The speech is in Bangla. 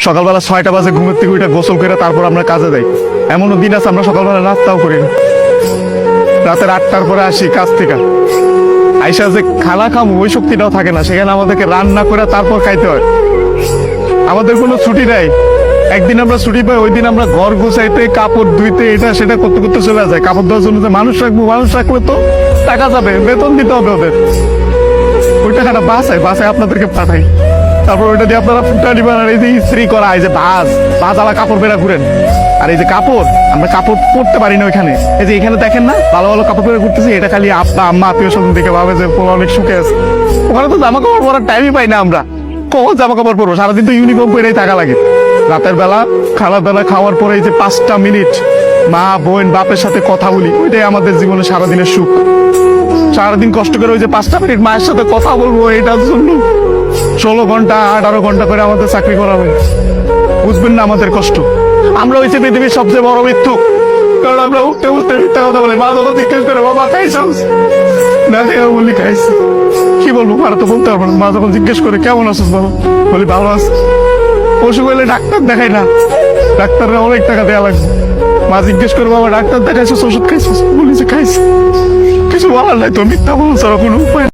সকালবেলা 6টা বাজে ঘুমের থেকে উঠে গোসল করে তারপর আমরা কাজে যাই। এমনও দিন আছে আমরা সকালবেলা নাস্তাও করি না। রাতের 8টার পরে আসি কাজ থেকে, আইসা যে খানা খাবো ওই শক্তিটাও থাকে না, সেখানে আমাদেরকে রান্না করে তারপর খাইতে হয়। আমাদের কোনো ছুটি নাই। একদিন আমরা ছুটি পাই, ওই দিন আমরা ঘর গুছাইতে, কাপড় ধুইতে, এটা সেটা করতে করতে চলে যায়। কাপড় ধোয়ার জন্য যে মানুষ রাখবো, মানুষ রাখলে তো টাকা যাবে, বেতন দিতে হবে ওদের। ওই টাকাটা বাসায় আপনাদেরকে পাঠাই, তারপর ওইটা দিয়ে আপনারা ফুটা দিবেন। আর এই যে ইস্ত্রি করা, এই যে ভাজালা কাপড় পেরা ঘুরেন, আর এই যে কাপড়, আমরা কাপড় পরতে পারি না ওইখানে। এই যে এখানে দেখেন না ভালো ভালো কাপড় পেরে ঘুরতেছি, এটা খালি আব্বা আম্মা আত্মীয় স্বজন দেখে ভাবে যে পোলা অনেক সুখে আছে। ওখানে তো জামা কাপড় পরার টাইমই পাই না আমরা। কখন জামা কাপড় পরবো? সারাদিন তো ইউনিফর্ম পরেই থাকা লাগে। রাতের বেলা খাবার বেলা খাওয়ার পরে এই যে 5টা মিনিট মা বোন বাপের সাথে কথা বলি, ওইটাই আমাদের জীবনে সারাদিনের সুখ। সারাদিন কষ্ট করে ওই যে 5টা মিনিট মায়ের সাথে কথা বলবো, এটার জন্য 16 ঘন্টা 18 ঘন্টা করে আমাদের চাকরি করা হয়। বুঝবেন না আমাদের কষ্ট। আমরা হয়েছে পৃথিবীর সবচেয়ে বড় মিথ্যুক, কারণ আমরা উঠতে উঠতে মিথ্যা কথা বলি। মা যখন জিজ্ঞেস করে বাবা খাইছ না, বলি খাইছি। কি বলবো, মারা তো বলতে পারবো না। মা যখন জিজ্ঞেস করে কেমন আছিস বাবা, বলি ভালো আছি। অসুখ হইলে ডাক্তার দেখাই না, ডাক্তাররা অনেক টাকা দেওয়া লাগবে। মা জিজ্ঞেস করে বাবা ডাক্তার দেখাইছিস, ওষুধ খাইছিস, বলি যে খাইছি। কিছু বলার নাই তো, মিথ্যা বলছো কোনো উপায়